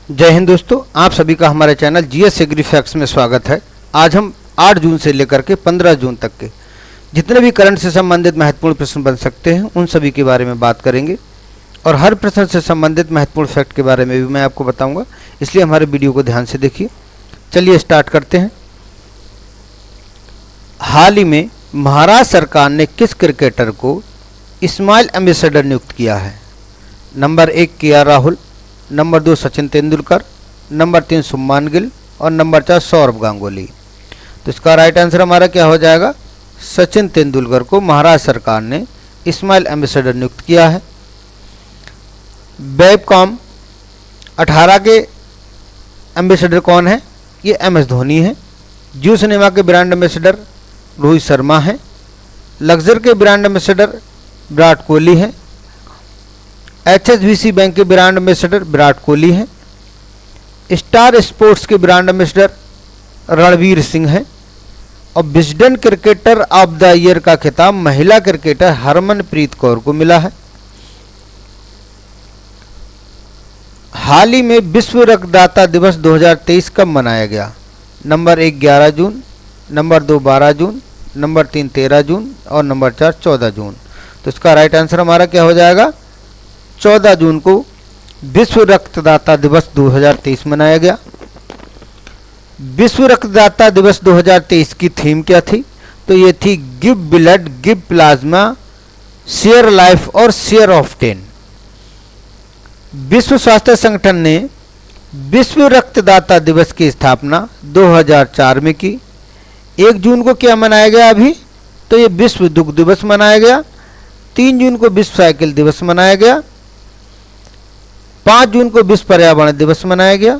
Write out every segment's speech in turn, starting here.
जय हिंद दोस्तों, आप सभी का हमारे चैनल जीएस एग्री फैक्ट्स में स्वागत है। आज हम 8 जून से लेकर के 15 जून तक के जितने भी करंट से संबंधित महत्वपूर्ण प्रश्न बन सकते हैं उन सभी के बारे में बात करेंगे और हर प्रश्न से संबंधित महत्वपूर्ण फैक्ट के बारे में भी मैं आपको बताऊंगा, इसलिए हमारे वीडियो को ध्यान से देखिए। चलिए स्टार्ट करते हैं। हाल ही में महाराष्ट्र सरकार ने किस क्रिकेटर को स्माइल एम्बेसडर नियुक्त किया है? Number 1 KR. Rahul, number 2 Sachin Tendulkar, number 3 Shubman Gill और नंबर 4 सौरभ गांगुली। तो इसका राइट आंसर हमारा क्या हो जाएगा? सचिन तेंदुलकर को महाराष्ट्र सरकार ने स्माइल एम्बेसडर नियुक्त किया है। वेबकॉम 18 के एम्बेसडर कौन है? ये MS धोनी है। जियो सिनेमा के ब्रांड एम्बेसडर रोहित शर्मा है। लक्जर के ब्रांड एम्बेसडर विराट कोहली है। HSBC बैंक के ब्रांड एम्बेसडर विराट कोहली हैं। स्टार स्पोर्ट्स के ब्रांड एम्बेसडर रणवीर सिंह हैं। और Wisden cricketer of the year का खिताब महिला क्रिकेटर हरमनप्रीत कौर को मिला है। हाल ही में विश्व रक्तदाता दिवस 2023 कब मनाया गया? नंबर 1 11 जून, नंबर 2 12 जून, नंबर 3 13 जून और नंबर 4 14 जून। तो इसका राइट आंसर हमारा क्या हो जाएगा? 14 जून को विश्व रक्तदाता दिवस 2023 मनाया गया। विश्व रक्तदाता दिवस 2023 की थीम क्या थी? तो ये थी give blood, give plasma, share life और शेयर ऑफ 10। विश्व स्वास्थ्य संगठन ने विश्व रक्तदाता दिवस की स्थापना 2004 में की। 1 जून को क्या मनाया गया अभी? तो ये विश्व दुग्ध दिवस मनाया गया। 3 जून को विश्व साइकिल दिवस मनाया गया। 5 जून को विश्व पर्यावरण दिवस मनाया गया।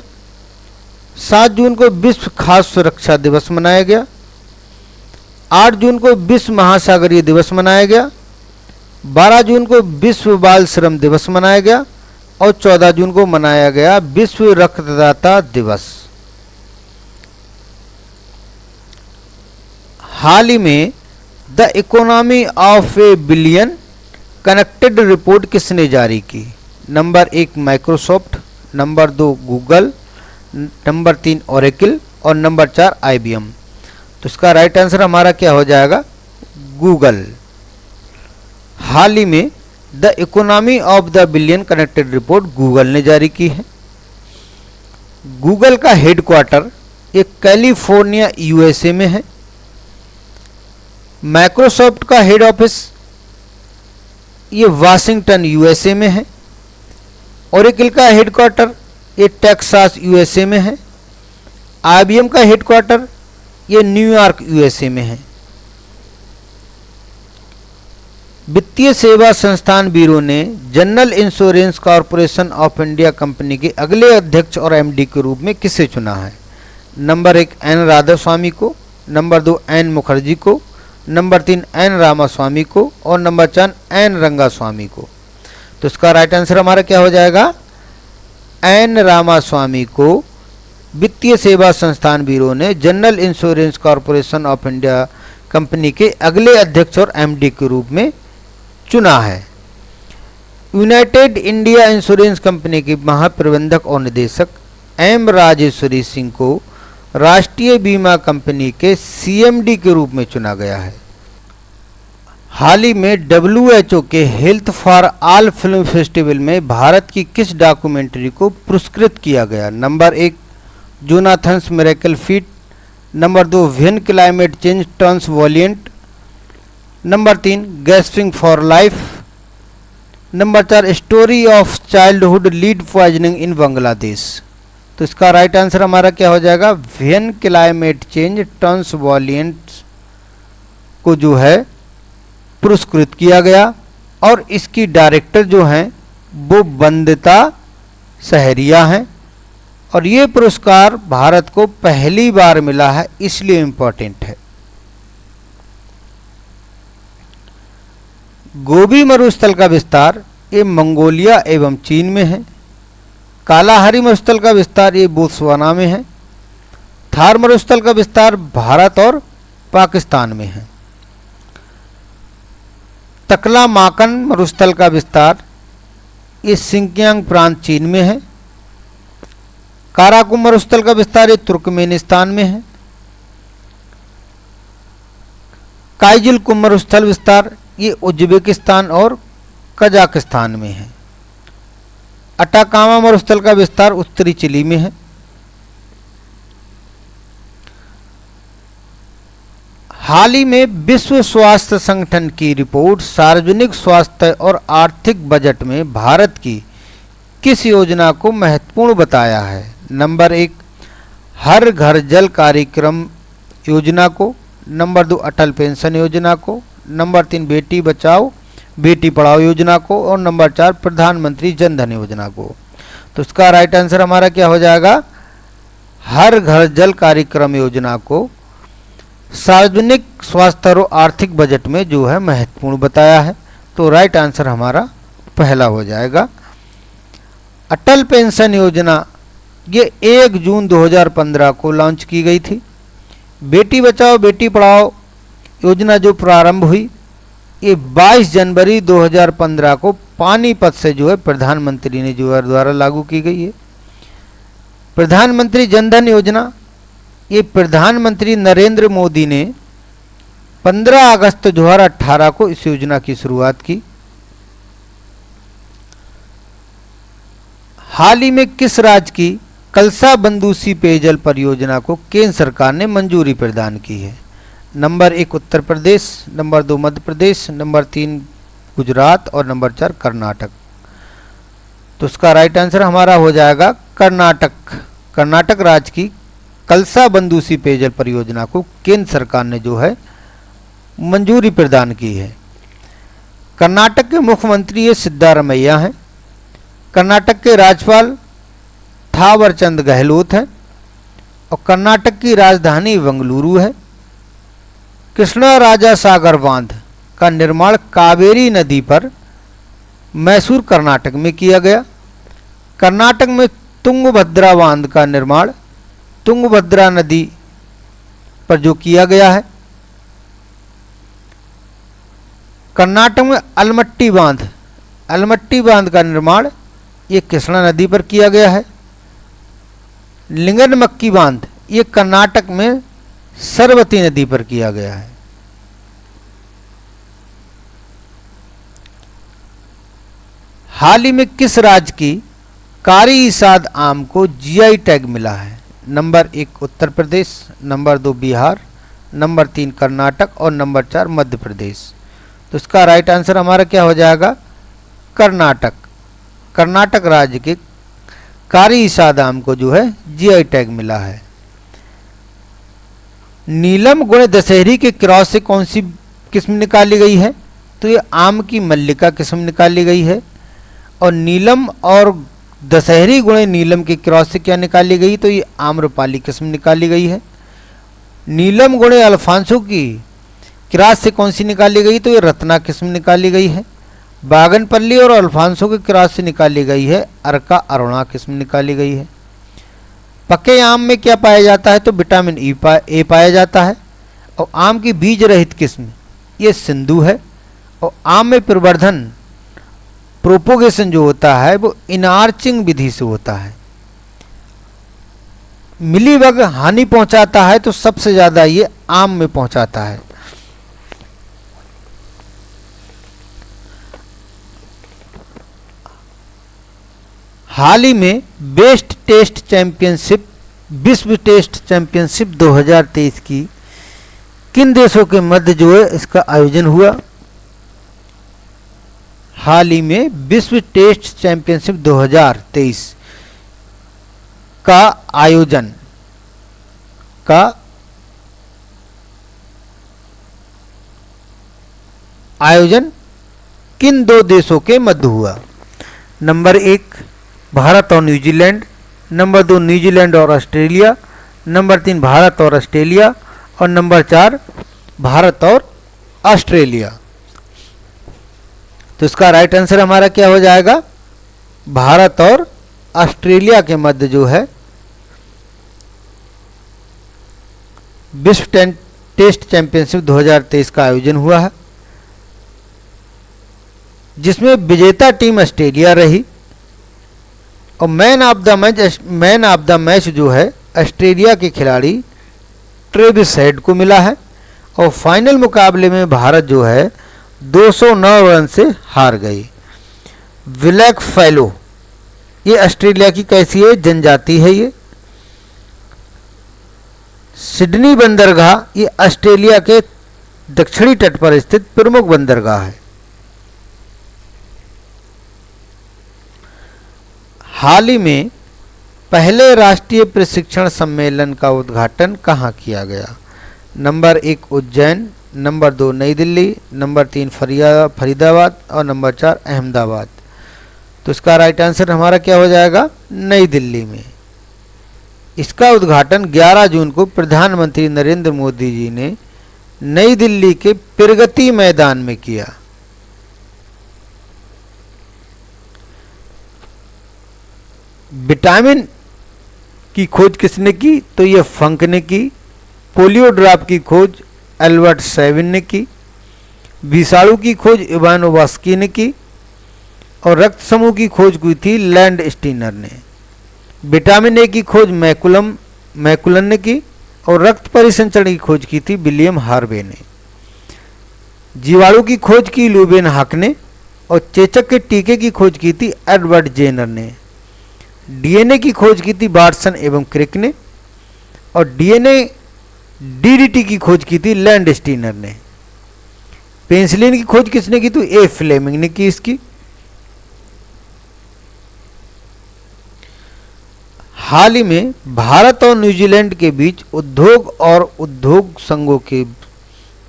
7 जून को विश्व खाद्य सुरक्षा दिवस मनाया गया। 8 जून को विश्व महासागरीय दिवस मनाया गया। 12 जून को विश्व बाल श्रम दिवस मनाया गया और 14 जून को मनाया गया विश्व रक्तदाता दिवस। हाल ही में the economy of A billion connected report किसने जारी की? Number 1 Microsoft, number 2 Google, number 3 Oracle और नंबर 4 IBM। तो इसका राइट आंसर हमारा क्या हो जाएगा? गूगल। हाल ही में the economy of the billion connected report Google ने जारी की है। गूगल का हेडक्वार्टर एक कैलिफोर्निया USA में है। माइक्रोसॉफ्ट का हेड ऑफिस ये वाशिंगटन USA में है। ओरेकल का हेडक्वार्टर ये टेक्सास USA में है। IBM का हेडक्वार्टर ये न्यूयॉर्क USA में है। वित्तीय सेवा संस्थान ब्यूरो ने general insurance corporation of India company के अगले अध्यक्ष और MD के रूप में किसे चुना है? नंबर 1 N राधास्वामी को, नंबर 2 N मुखर्जी को, नंबर 3 N रामास्वामी को और नंबर 4 N रंगास्वामी को। तो इसका राइट आंसर हमारा क्या हो जाएगा? N रामास्वामी को वित्तीय सेवा संस्थान ब्यूरो ने general insurance corporation of India company के अगले अध्यक्ष और MD के रूप में चुना है। यूनाइटेड इंडिया इंश्योरेंस कंपनी के महाप्रबंधक और निदेशक M राजेश्वरी सिंह को राष्ट्रीय बीमा कंपनी के CMD के रूप में चुना गया है। हाल ही में WHO के health for all film festival में भारत की किस डॉक्यूमेंट्री को पुरस्कृत किया गया? Number 1 Jonathan's miracle feet, number 2 when climate change turns violent, number 3 gasping for life, number 4 story of childhood lead poisoning in Bangladesh. तो इसका राइट आंसर हमारा क्या हो जाएगा? When climate change turns violent को जो है पुरस्कृत किया गया और इसकी डायरेक्टर जो हैं वो वंदिता सहरिया हैं और ये पुरस्कार भारत को पहली बार मिला है, इसलिए इम्पोर्टेंट है। गोबी मरुस्थल का विस्तार ये मंगोलिया एवं चीन में है। कालाहारी मरुस्थल का विस्तार ये बोत्सवाना में है। थार मरुस्थल का विस्तार भारत और पाकिस्तान में है। तकलामाकन मरुस्थल का विस्तार ये सिंकियांग प्रांत चीन में है। काराकुम मरुस्थल का विस्तार ये तुर्कमेनिस्तान में है। काइजिल कुम मरुस्थल विस्तार ये उज्बेकिस्तान और कजाकिस्तान में है। अटाकामा मरुस्थल का विस्तार उत्तरी चिली में है। हाल ही में विश्व स्वास्थ्य संगठन की रिपोर्ट सार्वजनिक स्वास्थ्य और आर्थिक बजट में भारत की किस योजना को महत्वपूर्ण बताया है? नंबर 1 हर घर जल कार्यक्रम योजना को, नंबर 2 अटल पेंशन योजना को, नंबर 3 बेटी बचाओ बेटी पढ़ाओ योजना को और नंबर 4 प्रधानमंत्री जन धन योजना को। तो इसका राइट आंसर हमारा क्या हो जाएगा? हर घर जल कार्यक्रम योजना को सार्वजनिक स्वास्थ्य और आर्थिक बजट में जो है महत्वपूर्ण बताया है। तो राइट आंसर हमारा पहला हो जाएगा। अटल पेंशन योजना ये 1 जून 2015 को लॉन्च की गई थी। बेटी बचाओ बेटी पढ़ाओ योजना जो प्रारंभ हुई ये 22 जनवरी 2015 को पानीपत से जो है प्रधानमंत्री ने जो है द्वारा लागू की गई है। प्रधानमंत्री जन धन योजना ये प्रधानमंत्री नरेंद्र मोदी ने 15 अगस्त 2018 को इस योजना की शुरुआत की। हाल ही में किस राज्य की कलसा बंदूसी पेयजल परियोजना को केंद्र सरकार ने मंजूरी प्रदान की है? Number 1 Uttar Pradesh, number 2 Madhya Pradesh, number 3 Gujarat और नंबर 4 कर्नाटक। तो इसका राइट आंसर हमारा हो जाएगा कर्नाटक। कर्नाटक राज्य की कलसा बंदूसी पेयजल परियोजना को केंद्र सरकार ने जो है मंजूरी प्रदान की है। कर्नाटक के मुख्यमंत्री ये सिद्धारमैया हैं। कर्नाटक के राज्यपाल थावरचंद गहलोत हैं और कर्नाटक की राजधानी बेंगलुरु है। कृष्णा राजा सागर बांध का निर्माण कावेरी नदी पर मैसूर कर्नाटक में किया गया। कर्नाटक में तुंगभद्रा बांध का निर्माण तुंगभद्रा नदी पर जो किया गया है। कर्नाटक में अलमट्टी बांध का निर्माण ये कृष्णा नदी पर किया गया है। लिंगनमक्की बांध ये कर्नाटक में सरवती नदी पर किया गया है। हाल ही में किस राज्य की कारी इसाद आम को जीआई टैग मिला है? Number 1 Uttar Pradesh, number 2 Bihar, number 3 Karnataka और नंबर 4 मध्य प्रदेश। तो इसका राइट आंसर हमारा क्या हो जाएगा? कर्नाटक। कर्नाटक राज्य के कारी इसाद आम को जो है जीआई टैग मिला है। नीलम गुण दशहरी के क्रॉस से कौन सी किस्म निकाली गई है? तो ये आम की मल्लिका किस्म निकाली गई है। और नीलम और दशहरी गुण नीलम के क्रॉस से क्या निकाली गई? तो ये आम्रपाली किस्म निकाली गई है। नीलम गुण अल्फांसो की क्रॉस से कौन सी निकाली गई? तो ये रत्ना किस्म निकाली गई है। बागनपल्ली और अल्फांसो के क्रॉस से निकाली गई है अरका अरुणा किस्म निकाली गई है। पके आम में क्या पाया जाता है? तो विटामिन ए पाया जाता है। और आम की बीज रहित किस्म ये सिंधु है। और आम में प्रवर्धन प्रोपोगेशन जो होता है वो इनआर्चिंग विधि से होता है। मिलीबग हानि पहुंचाता है तो सबसे ज्यादा ये आम में पहुंचाता है। हाल ही में बेस्ट टेस्ट चैंपियनशिप विश्व टेस्ट चैंपियनशिप 2023 की किन देशों के मध्य जो है इसका आयोजन हुआ? हाल ही में विश्व टेस्ट चैंपियनशिप 2023 का आयोजन किन 2 देशों के मध्य हुआ? नंबर 1 भारत और न्यूजीलैंड, नंबर 2 न्यूजीलैंड और ऑस्ट्रेलिया, नंबर 3 भारत और ऑस्ट्रेलिया और नंबर 4 भारत और ऑस्ट्रेलिया। तो इसका राइट आंसर हमारा क्या हो जाएगा? भारत और ऑस्ट्रेलिया के मध्य जो है विश्व टेस्ट चैंपियनशिप 2023 का आयोजन हुआ है, जिसमें विजेता टीम ऑस्ट्रेलिया रही। और मैन ऑफ द मैच जो है ऑस्ट्रेलिया के खिलाड़ी ट्रेविस हेड को मिला है। और फाइनल मुकाबले में भारत जो है 209 रन से हार गई। ब्लैक फैलो ये ऑस्ट्रेलिया की कैसी है, जनजाति है ये। सिडनी बंदरगाह ये ऑस्ट्रेलिया के दक्षिणी तट पर स्थित प्रमुख बंदरगाह है। हाल ही में पहले राष्ट्रीय प्रशिक्षण सम्मेलन का उद्घाटन कहाँ किया गया? नंबर 1 उज्जैन, नंबर 2 नई दिल्ली, नंबर 3 फरीदाबाद और नंबर 4 अहमदाबाद। तो इसका राइट आंसर हमारा क्या हो जाएगा? नई दिल्ली में। इसका उद्घाटन 11 जून को प्रधानमंत्री नरेंद्र मोदी जी ने नई दिल्ली के प्रगति मैदान में किया। विटामिन की खोज किसने की? तो ये फंक ने की। पोलियो ड्रॉप की खोज एल्बर्ट सेविन ने की। विषाणु की खोज इवानोवास्की ने की। और रक्त समूह की खोज की थी लैंड स्टीनर ने। विटामिन ए की खोज मैकुलन ने की। और रक्त परिसंचरण की खोज की थी विलियम हार्वे ने। जीवाणु की खोज की लुबेन हाक ने। और चेचक के टीके की खोज की थी एडवर्ड जेनर ने। डीएनए की खोज की थी वाटसन एवं क्रिक ने। और डीडीटी की खोज की थी लैंड स्टीनर ने। पेनिसिलिन की खोज किसने की? तो ए फ्लेमिंग ने की इसकी। हाल ही में भारत और न्यूजीलैंड के बीच उद्योग और उद्योग संघों की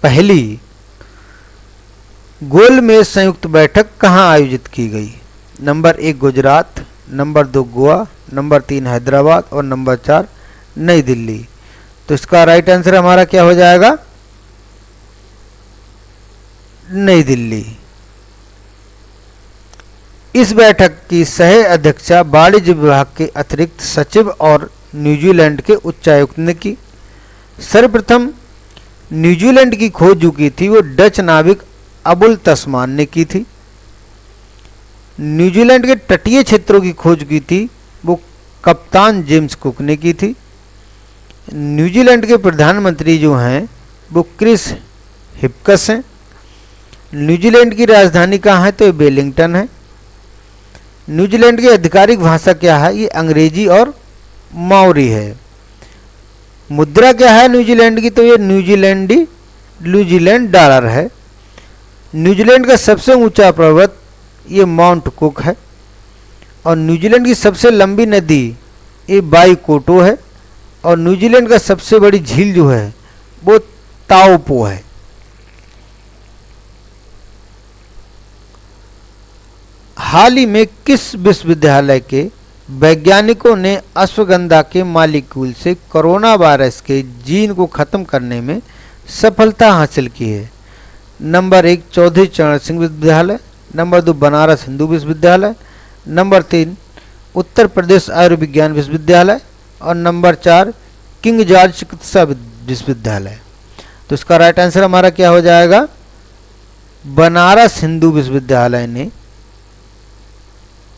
पहली गोलमेज संयुक्त बैठक कहां आयोजित की गई? Number 1 Gujarat, number 2 Goa, number 3 Hyderabad और नंबर 4 नई दिल्ली। तो इसका राइट आंसर हमारा क्या हो जाएगा? नई दिल्ली। इस बैठक की सह अध्यक्षता वाणिज्य विभाग के अतिरिक्त सचिव और न्यूजीलैंड के उच्चायुक्त ने की। सर्वप्रथम न्यूजीलैंड की खोज जो की थी वो डच नाविक अबुल तस्मान ने की थी। न्यूजीलैंड के तटीय क्षेत्रों की खोज की थी वो कप्तान जेम्स कुक ने की थी। न्यूजीलैंड के प्रधानमंत्री जो हैं वो क्रिस हिप्कस हैं। न्यूजीलैंड की राजधानी कहाँ है? तो ये वेलिंगटन है। न्यूजीलैंड की आधिकारिक भाषा क्या है? ये अंग्रेजी और माओरी है। मुद्रा क्या है न्यूजीलैंड की? तो ये न्यूजीलैंड डॉलर है। न्यूजीलैंड का सबसे ऊंचा पर्वत ये माउंट कुक है। और न्यूजीलैंड की सबसे लंबी नदी ये वाईकोटो है। और न्यूजीलैंड का सबसे बड़ी झील जो है वो ताओपो है। हाल ही में किस विश्वविद्यालय के वैज्ञानिकों ने अश्वगंधा के मालिक्यूल से कोरोना वायरस के जीन को खत्म करने में सफलता हासिल की है? नंबर 1 चौधरी चरण सिंह विश्वविद्यालय, नंबर 2 बनारस हिंदू विश्वविद्यालय, नंबर 3 उत्तर प्रदेश आयुर्विज्ञान विश्वविद्यालय और नंबर 4 किंग जॉर्ज चिकित्सा विश्वविद्यालय। तो इसका राइट आंसर हमारा क्या हो जाएगा? बनारस हिंदू विश्वविद्यालय ने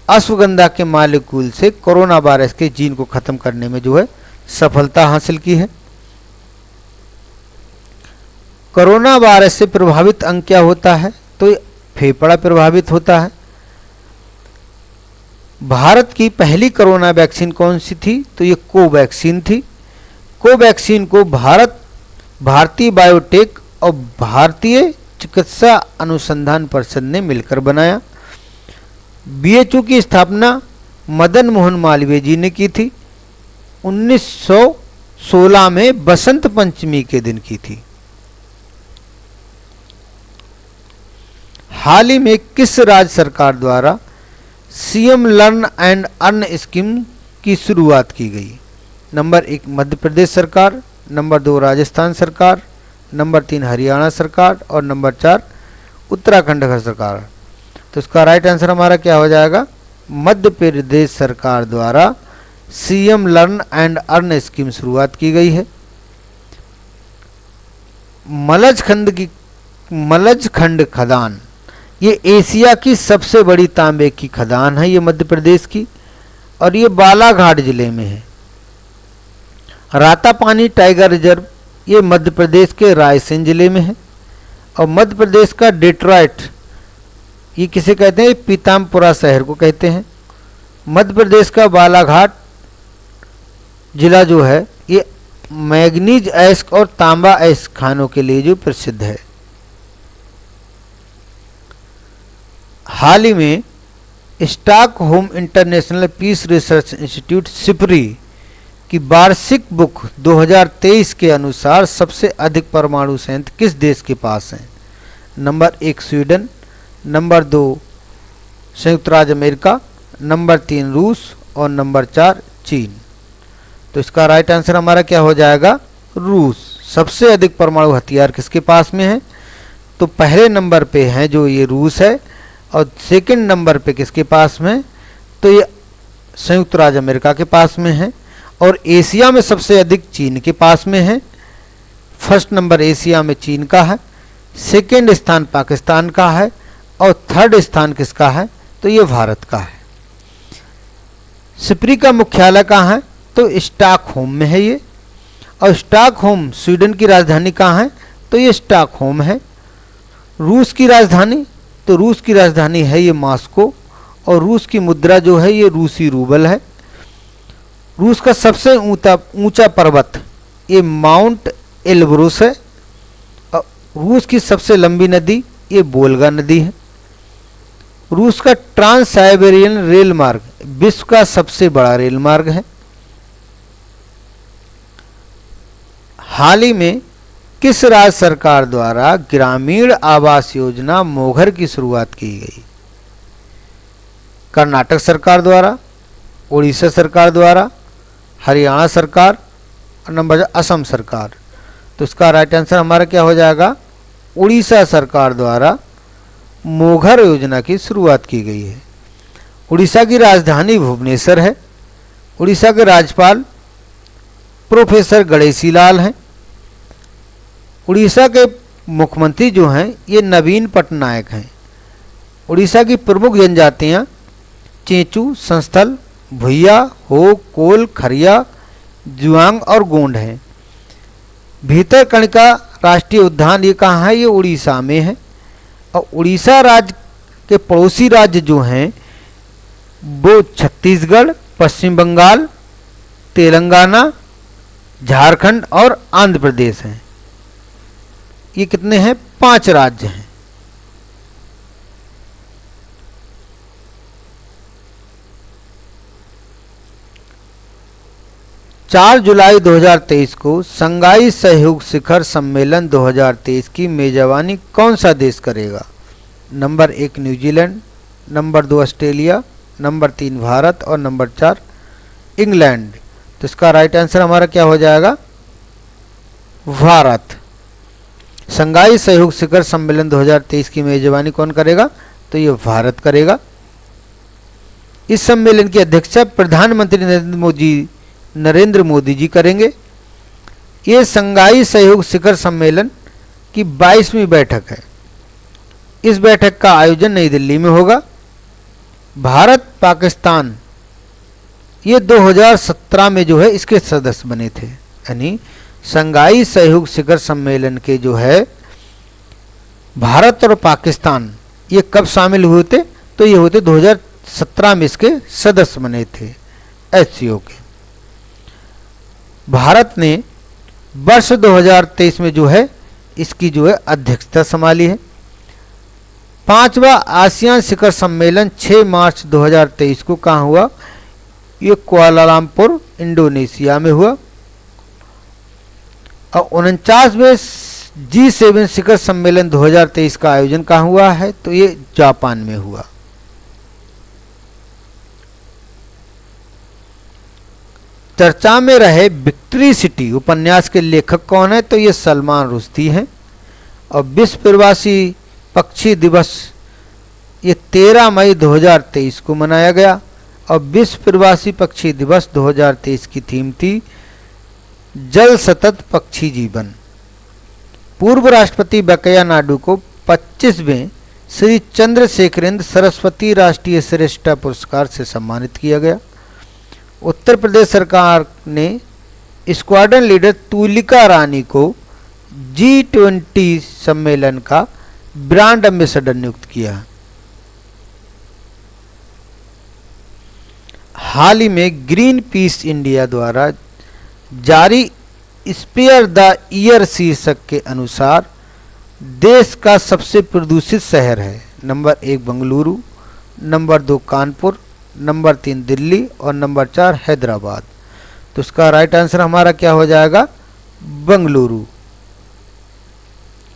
अश्वगंधा के मालिक्यूल से कोरोना वायरस के जीन को खत्म करने में जो है सफलता हासिल की है। कोरोना वायरस से प्रभावित अंग क्या होता है? तो फेफड़ा प्रभावित होता है। भारत की पहली कोरोना वैक्सीन कौन सी थी? तो ये कोवैक्सीन थी। कोवैक्सीन को भारतीय बायोटेक और भारतीय चिकित्सा अनुसंधान परिषद ने मिलकर बनाया। बीएचयू की स्थापना मदन मोहन मालवीय जी ने की थी। 1916 में बसंत पंचमी के दिन की थी। हाल ही में किस राज्य सरकार द्वारा CM learn and earn scheme की शुरुआत की गई? नंबर 1 मध्य प्रदेश सरकार, नंबर 2 राजस्थान सरकार, नंबर 3 हरियाणा सरकार और नंबर 4 उत्तराखंड सरकार। तो इसका राइट आंसर हमारा क्या हो जाएगा? मध्य प्रदेश सरकार द्वारा CM learn and earn scheme शुरुआत की गई है। मलजखंड खदान ये एशिया की सबसे बड़ी तांबे की खदान है। ये मध्य प्रदेश की और ये बालाघाट जिले में है। रातापानी टाइगर रिजर्व ये मध्य प्रदेश के रायसेन जिले में है। और मध्य प्रदेश का डेट्रॉइट ये किसे कहते हैं? पीताम्बरा शहर को कहते हैं। मध्य प्रदेश का बालाघाट जिला जो है ये मैग्नीज अयस्क और तांबा अयस्क खानों के लिए जो प्रसिद्ध है। हाल ही में Stockholm International Peace Research Institute SIPRI की वार्षिक बुक 2023 के अनुसार सबसे अधिक परमाणु संयंत्र किस देश के पास हैं? नंबर 1 स्वीडन, नंबर 2 संयुक्त राज्य अमेरिका, नंबर 3 रूस और नंबर 4 चीन। तो इसका राइट आंसर हमारा क्या हो जाएगा? रूस। सबसे अधिक परमाणु हथियार किसके पास में है? तो पहले नंबर पे है जो ये रूस है, और सेकंड नंबर पे किसके पास में? तो ये संयुक्त राज्य अमेरिका के पास में है। और एशिया में सबसे अधिक चीन के पास में है। फर्स्ट नंबर एशिया में चीन का है, सेकंड स्थान पाकिस्तान का है, और थर्ड स्थान किसका है? तो ये भारत का है। सिपरी का मुख्यालय कहाँ है? तो स्टॉकहोम में है ये। और स्टॉकहोम स्वीडन की राजधानी कहाँ है? तो ये स्टॉकहोम है। रूस की राजधानी? तो रूस की राजधानी है ये मॉस्को। और रूस की मुद्रा जो है ये रूसी रूबल है। रूस का सबसे ऊंचा पर्वत ये माउंट एल्ब्रुस है। और रूस की सबसे लंबी नदी ये वोल्गा नदी है। रूस का ट्रांस साइबेरियन रेल मार्ग विश्व का सबसे बड़ा रेल मार्ग है। हाल ही में किस राज्य सरकार द्वारा ग्रामीण आवास योजना मोघर की शुरुआत की गई? कर्नाटक सरकार द्वारा, उड़ीसा सरकार द्वारा, हरियाणा सरकार और नंबर असम सरकार। तो इसका राइट आंसर हमारा क्या हो जाएगा? उड़ीसा सरकार द्वारा मोघर योजना की शुरुआत की गई है। उड़ीसा की राजधानी भुवनेश्वर है। उड़ीसा के राज्यपाल प्रोफेसर गणेशी लाल हैं। उड़ीसा के मुख्यमंत्री जो हैं ये नवीन पटनायक हैं। उड़ीसा की प्रमुख जनजातियां चेंचू, संस्थल, भुइया, हो, कोल, खरिया, जुआंग और गोंड हैं। भीतरकनिका राष्ट्रीय उद्यान ये कहाँ है? ये उड़ीसा में है। और उड़ीसा राज्य के पड़ोसी राज्य जो हैं वो छत्तीसगढ़, पश्चिम बंगाल, तेलंगाना, झारखंड और आंध्र प्रदेश हैं। ये कितने हैं? 5 राज्य हैं। चार जुलाई 2023 को संघाई सहयोग शिखर सम्मेलन 2023 की मेजबानी कौन सा देश करेगा? Number 1 New Zealand, number 2 Australia, number 3 Bharat और नंबर 4 इंग्लैंड। तो इसका राइट आंसर हमारा क्या हो जाएगा? भारत। संघाई सहयोग शिखर सम्मेलन 2023 की मेजबानी कौन करेगा? तो ये भारत करेगा। इस सम्मेलन की अध्यक्षता प्रधानमंत्री नरेंद्र मोदी जी करेंगे। ये संघाई सहयोग शिखर सम्मेलन की 22वीं बैठक है। इस बैठक का आयोजन नई दिल्ली में होगा। भारत पाकिस्तान ये 2017 में जो है इसके सदस्य बने थे। यानी संघाई सहयोग शिखर सम्मेलन के जो है भारत और पाकिस्तान ये कब शामिल हुए थे? तो ये होते 2017 में इसके सदस्य बने थे एचसीओ के। भारत ने वर्ष 2023 में जो है इसकी जो है अध्यक्षता संभाली है। 5वां आसियान शिखर सम्मेलन 6 मार्च 2023 को कहाँ हुआ? ये कुआलालंपुर इंडोनेशिया में हुआ। और 49वें G7 शिखर सम्मेलन 2023 का आयोजन कहाँ हुआ है? तो ये जापान में हुआ। चर्चा में रहे विक्ट्री सिटी उपन्यास के लेखक कौन है? तो ये सलमान रुश्दी हैं। और विश्व प्रवासी पक्षी दिवस ये 13 मई 2023 को मनाया गया। और विश्व प्रवासी पक्षी दिवस 2023 की थीम थी जल सतत पक्षी जीवन। पूर्व राष्ट्रपति वेंकैया नायडू को 25वें श्री चंद्रशेखरेंद्र सरस्वती राष्ट्रीय श्रेष्ठता पुरस्कार से सम्मानित किया गया। उत्तर प्रदेश सरकार ने स्क्वाड्रन लीडर तुलिका रानी को G20 सम्मेलन का ब्रांड एम्बेसडर नियुक्त किया। हाल ही में ग्रीन पीस इंडिया द्वारा जारी स्पेयर द ईयर शीर्षक के अनुसार देश का सबसे प्रदूषित शहर है। Number 1 Bengaluru, number 2 Kanpur, number 3 Delhi और नंबर 4 हैदराबाद। तो इसका राइट आंसर हमारा क्या हो जाएगा? बेंगलुरु।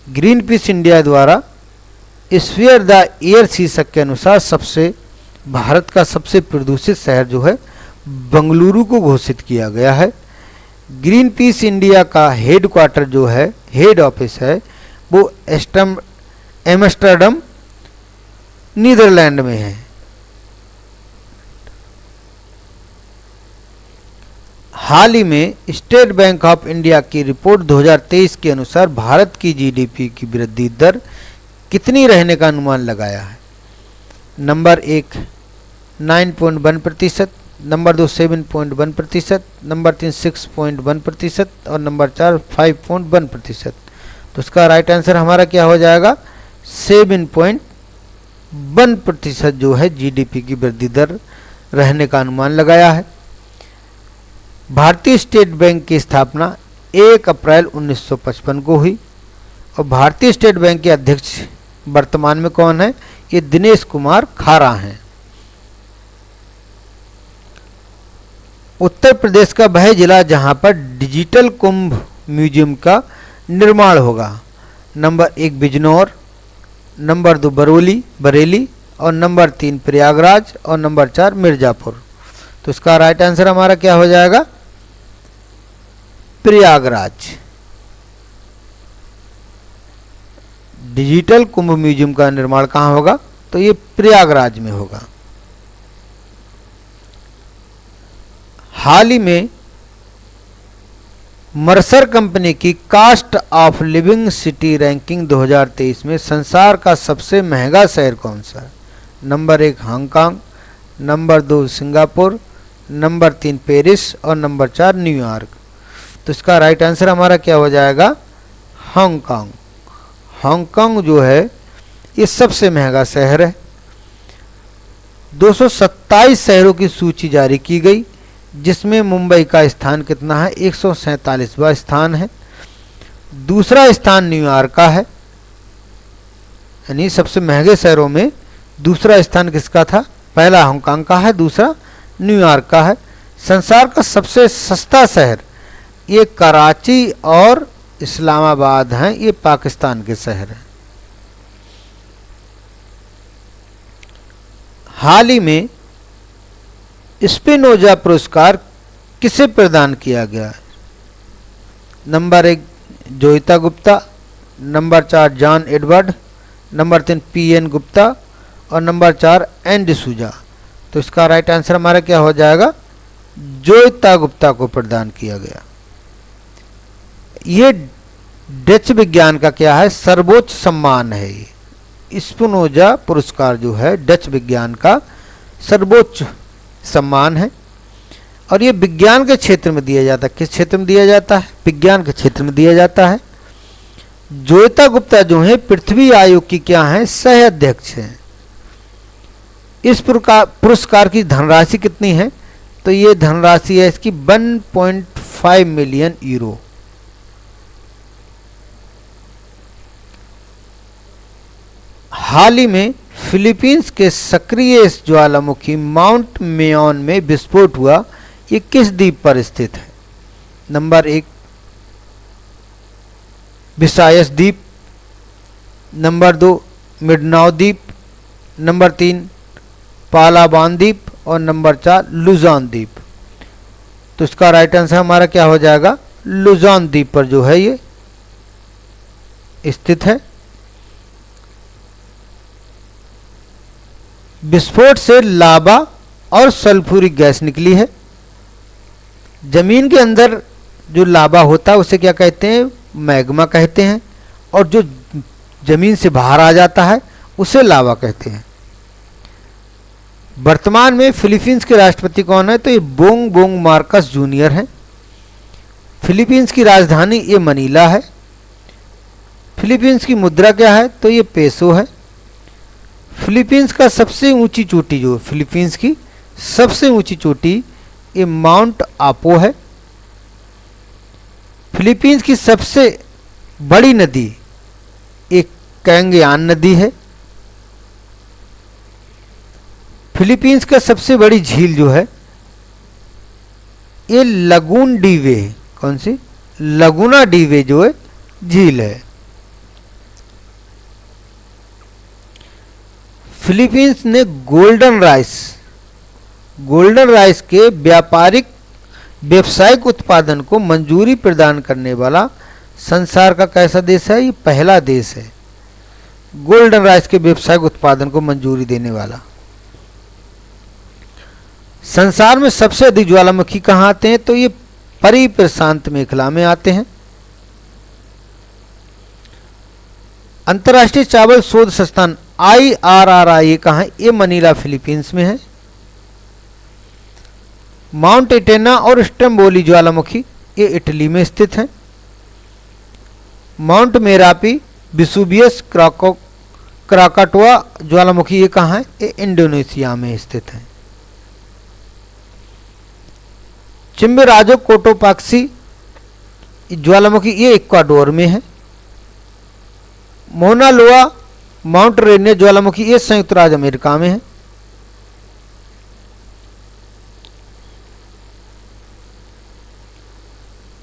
ग्रीन पीस इंडिया द्वारा स्फीयर द एयर शीर्षक के अनुसार भारत का सबसे प्रदूषित शहर जो है बेंगलुरु को घोषित किया गया है। ग्रीन पीस इंडिया का हेड क्वार्टर जो है, हेड ऑफिस है, वो एम्स्टर्डम नीदरलैंड में है। हाल ही में स्टेट बैंक ऑफ इंडिया की रिपोर्ट 2023 के अनुसार भारत की जीडीपी की वृद्धि दर कितनी रहने का अनुमान लगाया है? नंबर 1 9.1%, नंबर 2 7.1%, नंबर 3 6.1% और नंबर 4 5.1%। तो इसका राइट आंसर हमारा क्या हो जाएगा? 7.1% जो है जीडीपी की वृद्धि दर रहने का अनुमान लगाया है। भारतीय स्टेट बैंक की स्थापना 1 अप्रैल 1955 को हुई और भारतीय स्टेट बैंक के अध्यक्ष वर्तमान में कौन है? ये दिनेश कुमार खारा हैं। उत्तर प्रदेश का वह जिला जहां पर डिजिटल कुंभ म्यूजियम का निर्माण होगा। नंबर 1 बिजनौर, नंबर 2 बरेली और नंबर 3 प्रयागराज और नंबर 4 मिर्जापुर। तो इसका राइट आंसर हमारा क्या हो जाएगा? प्रयागराज। डिजिटल कुंभ म्यूजियम का निर्माण कहाँ होगा? तो ये प्रयागराज में होगा। हाल ही में मर्सर कंपनी की cost of living city ranking 2023 में संसार का सबसे महंगा शहर कौन सा है? Number 1 Hong Kong, number 2 Singapore, number 3 Paris और नंबर 4 न्यूयॉर्क। तो इसका राइट आंसर हमारा क्या हो जाएगा? हांगकांग। हांगकांग जो है ये सबसे महंगा शहर है। 227 शहरों की सूची जारी की गई, जिसमें मुंबई का स्थान कितना है? 147वां स्थान है। दूसरा स्थान न्यूयॉर्क का है, यानी सबसे महंगे शहरों में दूसरा स्थान किसका था? पहला हांगकांग का है, दूसरा न्यूयॉर्क का है। संसार का सबसे सस्ता शहर ये कराची और इस्लामाबाद हैं, ये पाकिस्तान के शहर हैं। हाल ही में स्पिनोजा पुरस्कार किसे प्रदान किया गया? Number 1 Joita Gupta, number 4 John Edward, number 3 PN Gupta और नंबर 4 एन डिसूजा। तो इसका राइट आंसर हमारा क्या हो जाएगा? जोइता गुप्ता को प्रदान किया गया। ये डच विज्ञान का क्या है? सर्वोच्च सम्मान है। ये स्पिनोजा पुरस्कार जो है डच विज्ञान का सर्वोच्च सम्मान है और ये विज्ञान के क्षेत्र में दिया जाता है। किस क्षेत्र में दिया जाता है? विज्ञान के क्षेत्र में दिया जाता है। जोइता गुप्ता जो है पृथ्वी आयोग की क्या है? सह अध्यक्ष हैं। इस पुरस्कार की धनराशि कितनी है? तो ये धनराशि है इसकी 1.5 मिलियन यूरो। हाल ही में फिलीपींस के सक्रिय ज्वालामुखी माउंट मेयोन में विस्फोट हुआ। ये किस द्वीप पर स्थित है? नंबर 1 विसायस द्वीप, नंबर 2 मिडनाव द्वीप, नंबर 3 पालाबान द्वीप और नंबर 4 लुजान द्वीप। तो इसका राइट आंसर हमारा क्या हो जाएगा? लुजान द्वीप पर जो है ये स्थित है। विस्फोट से लावा और सल्फ्यूरिक गैस निकली है। जमीन के अंदर जो लावा होता है उसे क्या कहते हैं? मैग्मा कहते हैं और जो जमीन से बाहर आ जाता है उसे लावा कहते हैं। वर्तमान में फिलीपींस के राष्ट्रपति कौन है? तो ये बोंग बोंग मार्कस जूनियर हैं। फिलीपींस की राजधानी ये मनीला है। फिलीपींस की मुद्रा क्या है? तो ये पेसो है। फिलीपींस का सबसे ऊंची चोटी जो फिलीपींस की सबसे ऊंची चोटी ये माउंट आपो है। फिलीपींस की सबसे बड़ी नदी एक कैंगयान नदी है। फिलीपींस का सबसे बड़ी झील जो है ये लगून डीवे है। कौन सी? लगुना डीवे जो है झील है। फिलीपींस ने गोल्डन राइस के व्यावसायिक उत्पादन को मंजूरी प्रदान करने वाला संसार का कैसा देश है? ये पहला देश है गोल्डन राइस के व्यावसायिक उत्पादन को मंजूरी देने वाला। संसार में सबसे अधिक ज्वालामुखी कहाँ आते हैं? तो ये परिप्रशांत मेखला में आते हैं। अंतर्राष्ट्रीय चावल शोध संस्थान IRRI कहाँ है? ये मनीला फिलीपींस में है। माउंट एटेना और स्ट्रम्बोली ज्वालामुखी ये इटली में स्थित है। माउंट मेरापी, विसुवियस, क्राकाटोआ ज्वालामुखी ये कहाँ है? ये इंडोनेशिया में स्थित है। चिम्बराजो कोटोपाक्सी ज्वालामुखी ये इक्वाडोर में है। मोना लोआ माउंट रेनियर ज्वालामुखी ये संयुक्त राज्य अमेरिका में है।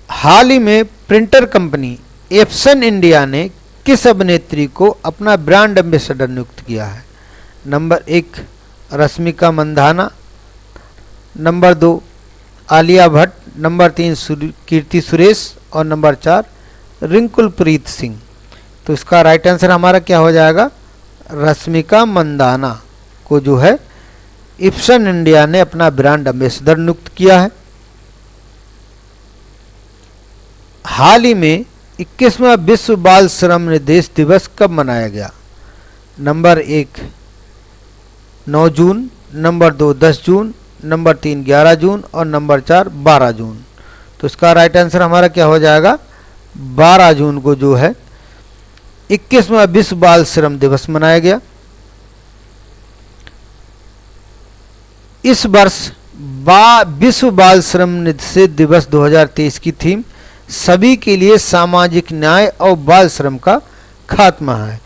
हाल ही में प्रिंटर कंपनी एप्सन इंडिया ने किस अभिनेत्री को अपना ब्रांड एम्बेसडर नियुक्त किया है? Number 1 Rashmika Mandanna, number 2 Alia Bhatt, number 3 Keerthy Suresh और नंबर 4 रिंकुलप्रीत सिंह। तो इसका राइट आंसर हमारा क्या हो जाएगा? रश्मिका मंदाना को जो है एप्सन इंडिया ने अपना ब्रांड एम्बेसडर नियुक्त किया है। हाल ही में 21वां विश्व बाल श्रम निर्देश दिवस कब मनाया गया? नंबर 1 9 जून, नंबर 2 10 जून, नंबर 3 11 जून और नंबर 4 12 जून। तो इसका राइट आंसर हमारा क्या हो जाएगा? 12 जून को जो है 21वां विश्व बाल श्रम दिवस मनाया गया। इस वर्ष विश्व बाल श्रम निषेध दिवस 2023 की थीम सभी के लिए सामाजिक न्याय और बाल श्रम का खात्मा है।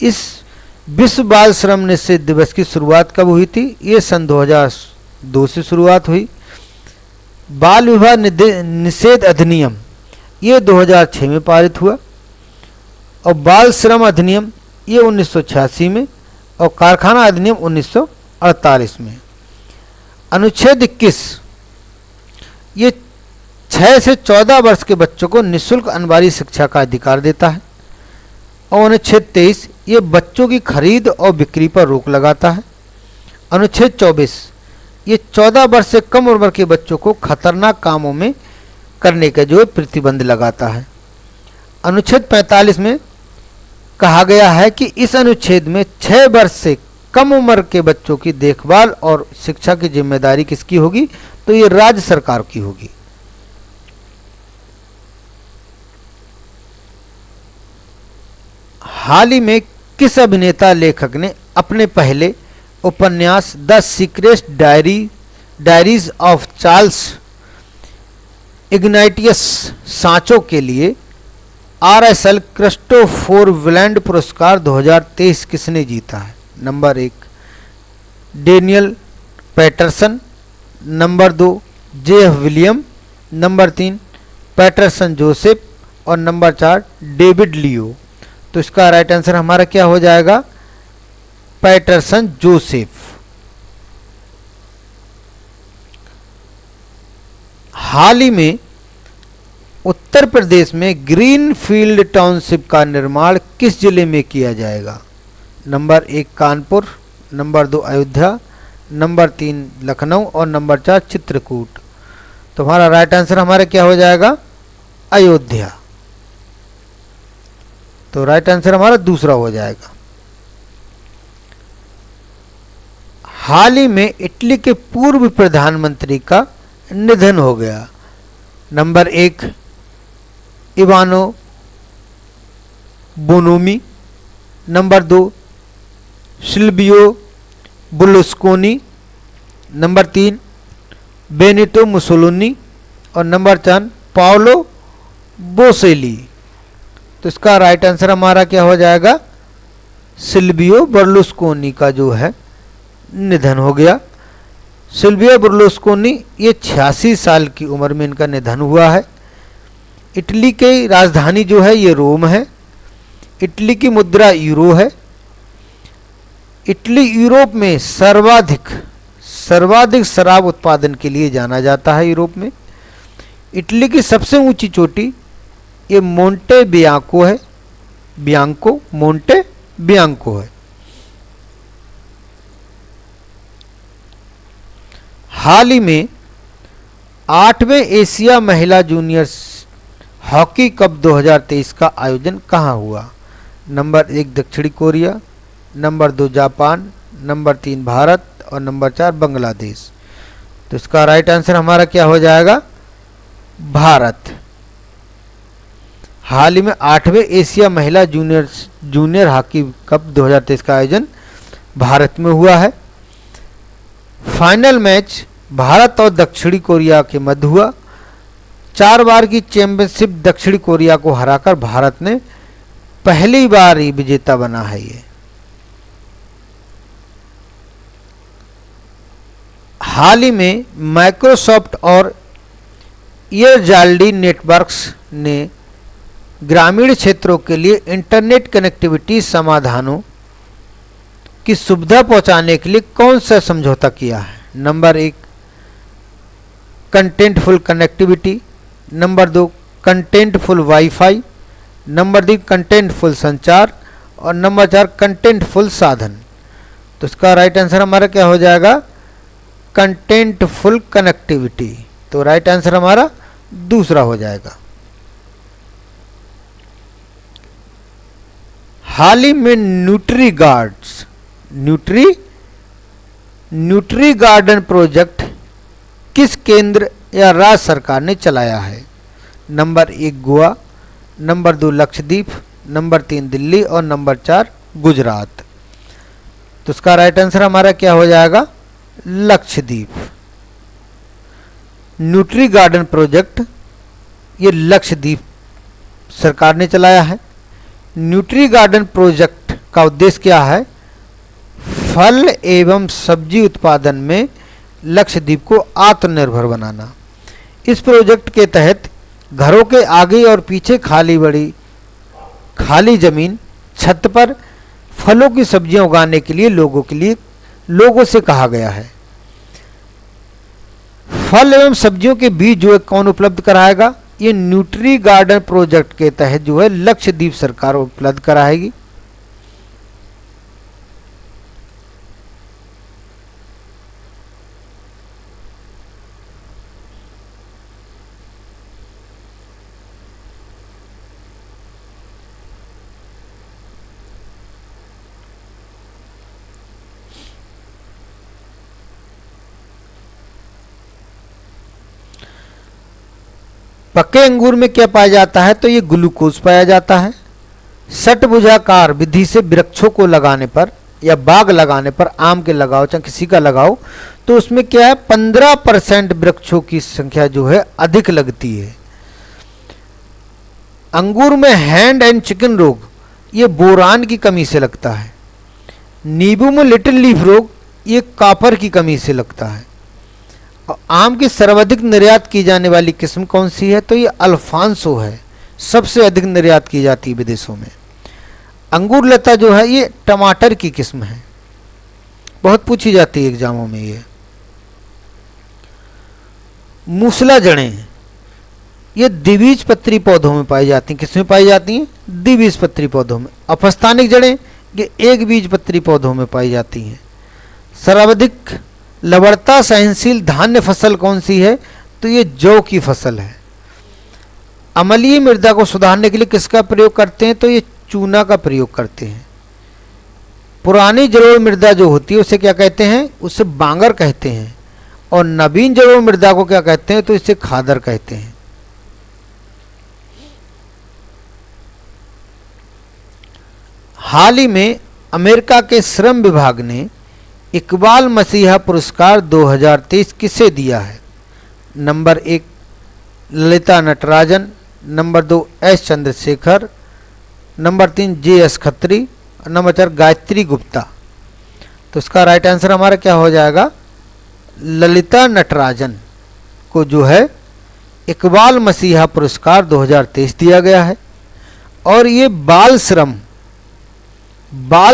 इस विश्व बाल श्रम निषेध दिवस की शुरुआत कब हुई थी? ये सन 2002 से शुरुआत हुई। बाल विवाह निषेध अधिनियम ये 2006 में पारित हुआ और बाल श्रम अधिनियम ये 1986 में और कारखाना अधिनियम 1948 में। अनुच्छेद 21 ये 6 से 14 वर्ष के बच्चों को निःशुल्क अनिवार्य शिक्षा का अधिकार देता है और अनुच्छेद 23 ये बच्चों की खरीद और बिक्री पर रोक लगाता है। अनुच्छेद 24 ये 14 वर्ष से कम उम्र के बच्चों को खतरनाक कामों में करने का जो है प्रतिबंध लगाता है। अनुच्छेद 45 में कहा गया है कि इस अनुच्छेद में 6 वर्ष से कम उम्र के बच्चों की देखभाल और शिक्षा की जिम्मेदारी किसकी होगी? तो ये राज्य सरकार की होगी। हाल ही में किस अभिनेता लेखक ने अपने पहले उपन्यास the secret diaries of Charles Ignatius सांचो के लिए RSL क्रिस्टोफर विलैंड पुरस्कार 2023 किसने जीता है? Number 1 Daniel Patterson, number 2 JF William, number 3 Patterson Joseph और नंबर 4 डेविड लियो। तो इसका राइट आंसर हमारा क्या हो जाएगा? Patterson Joseph. हाल ही में उत्तर प्रदेश में ग्रीनफील्ड टाउनशिप का निर्माण किस जिले में किया जाएगा? Number 1 Kanpur, number 2 Ayodhya, number 3 Lucknow और नंबर 4 चित्रकूट। तो हमारा राइट आंसर हमारा क्या हो जाएगा? अयोध्या। तो राइट आंसर हमारा दूसरा हो जाएगा। हाल ही में इटली के पूर्व प्रधानमंत्री का निधन हो गया। Number 1 Ivanoe Bonomi, number 2 Silvio Berlusconi, number 3 Benito Mussolini और नंबर 4 पाओलो बोसेली। तो इसका राइट आंसर हमारा क्या हो जाएगा? सिल्वियो बर्लुस्कोनी का जो है निधन हो गया। सिल्वियो बर्लुस्कोनी, ये 86 साल की उम्र में इनका निधन हुआ है। इटली की राजधानी जो है ये रोम है। इटली की मुद्रा यूरो है। इटली यूरोप में सर्वाधिक शराब उत्पादन के लिए जाना जाता है यूरोप में। इटली की सबसे ऊंची चोटी ये मोंटे बियांको है, मोंटे बियांको है। हाल ही में 8वें एशिया महिला जूनियर्स हॉकी कप 2023 का आयोजन कहाँ हुआ? नंबर 1 दक्षिणी Korea, number 2 Japan, number 3 Bharat और नंबर 4 बांग्लादेश। तो इसका राइट आंसर हमारा क्या हो जाएगा? भारत। हाल ही में 8वें एशिया महिला जूनियर हॉकी कप 2023 का आयोजन भारत में हुआ है। फाइनल मैच भारत और दक्षिणी कोरिया के मध्य हुआ। 4 बार की चैंपियनशिप दक्षिणी कोरिया को हराकर भारत ने पहली बार ही विजेता बना है। ये हाल ही में माइक्रोसॉफ्ट और एयरटेल नेटवर्क्स ने ग्रामीण क्षेत्रों के लिए इंटरनेट कनेक्टिविटी समाधानों की सुविधा पहुंचाने के लिए कौन सा समझौता किया है? Number 1 contentful connectivity, number 2 contentful wifi, number 3 contentful संचार और नंबर 4 कंटेंटफुल साधन। तो इसका राइट आंसर हमारा क्या हो जाएगा? Contentful connectivity. तो राइट आंसर हमारा दूसरा हो जाएगा। हाल ही में न्यूट्री गार्डन प्रोजेक्ट किस केंद्र या राज्य सरकार ने चलाया है? Number 1 Goa, number 2 Lakshadweep, number 3 Delhi और नंबर 4 गुजरात। तो इसका राइट आंसर हमारा क्या हो जाएगा? लक्षद्वीप। न्यूट्री गार्डन प्रोजेक्ट ये लक्षद्वीप सरकार ने चलाया है। न्यूट्री गार्डन प्रोजेक्ट का उद्देश्य क्या है? फल एवं सब्जी उत्पादन में लक्षद्वीप को आत्मनिर्भर बनाना। इस प्रोजेक्ट के तहत घरों के आगे और पीछे खाली जमीन छत पर फलों की सब्जियां उगाने के लिए लोगों से कहा गया है। फल एवं सब्जियों के बीज जो है कौन उपलब्ध कराएगा? ये न्यूट्री गार्डन प्रोजेक्ट के तहत जो है लक्षद्वीप सरकार उपलब्ध कराएगी। पक्के अंगूर में क्या पाया जाता है? तो ये ग्लूकोज पाया जाता है। षटभुजाकार विधि से वृक्षों को लगाने पर या बाग लगाने पर, आम के लगाओ चाहे किसी का लगाओ, तो उसमें क्या है 15% वृक्षों की संख्या जो है अधिक लगती है। अंगूर में हैंड एंड चिकन रोग ये बोरान की कमी से लगता है। नींबू में लिटिल लीफ रोग ये कॉपर की कमी से लगता है। आम की सर्वाधिक निर्यात की जाने वाली किस्म कौन सी है? तो ये अल्फांसो है, सबसे अधिक निर्यात की जाती है विदेशों में। अंगूर लता जो है ये टमाटर की किस्म है, बहुत पूछी जाती है एग्जामों में। ये मूसला जड़ें ये द्विबीजपत्री पौधों में पाई जाती हैं। किसमें पाई जाती हैं? द्विबीजपत्री पौधों में। अपस्थानिक जड़ें ये एक बीजपत्री पौधों में पाई जाती हैं। सर्वाधिक लवणता सहनशील धान्य फसल कौन सी है? तो ये जौ की फसल है। अम्लीय मृदा को सुधारने के लिए किसका प्रयोग करते हैं? तो ये चूना का प्रयोग करते हैं। पुरानी जलोढ़ मृदा जो होती है उसे क्या कहते हैं? उसे बांगर कहते हैं। और नवीन जलोढ़ मृदा को क्या कहते हैं? तो इसे खादर कहते हैं। हाल ही में अमेरिका के श्रम विभाग ने इकबाल मसीहा पुरस्कार 2023 किसे दिया है? Number 1 Lalita Natarajan, number 2 S Chandrashekhar, number 3 JS Khatri और नंबर 4 गायत्री गुप्ता। तो इसका राइट आंसर हमारा क्या हो जाएगा? ललिता नटराजन को जो है इकबाल मसीहा पुरस्कार 2023 दिया गया है। और ये बाल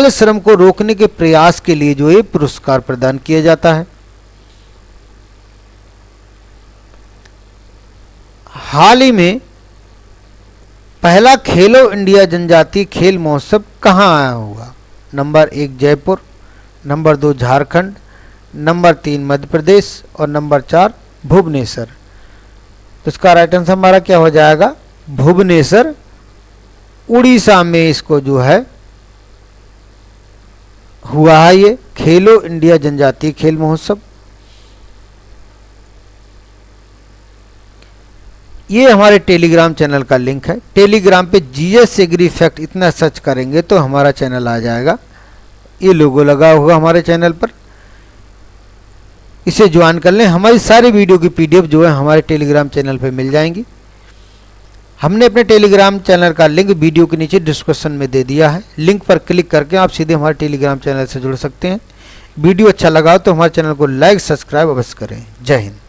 श्रम को रोकने के प्रयास के लिए जो ये पुरस्कार प्रदान किया जाता है। हाल ही में पहला खेलो इंडिया जनजातीय खेल महोत्सव कहाँ आया होगा? Number 1 Jaipur, number 2 Jharkhand, number 3 Madhya Pradesh और नंबर 4 भुवनेश्वर। तो इसका राइट आंसर हमारा क्या हो जाएगा? भुवनेश्वर, उड़ीसा में इसको जो है हुआ है ये खेलो इंडिया जनजातीय खेल महोत्सव। ये हमारे टेलीग्राम चैनल का लिंक है। टेलीग्राम पे GS एग्री फैक्ट इतना सर्च करेंगे तो हमारा चैनल आ जाएगा। ये लोगो लगा होगा हमारे चैनल पर, इसे ज्वाइन कर लें। हमारी सारी वीडियो की PDF जो है हमारे टेलीग्राम चैनल पे मिल जाएंगी। हमने अपने टेलीग्राम चैनल का लिंक वीडियो के नीचे डिस्क्रिप्शन में दे दिया है। लिंक पर क्लिक करके आप सीधे हमारे टेलीग्राम चैनल से जुड़ सकते हैं। वीडियो अच्छा लगा तो हमारे चैनल को लाइक सब्सक्राइब अवश्य करें। जय हिंद।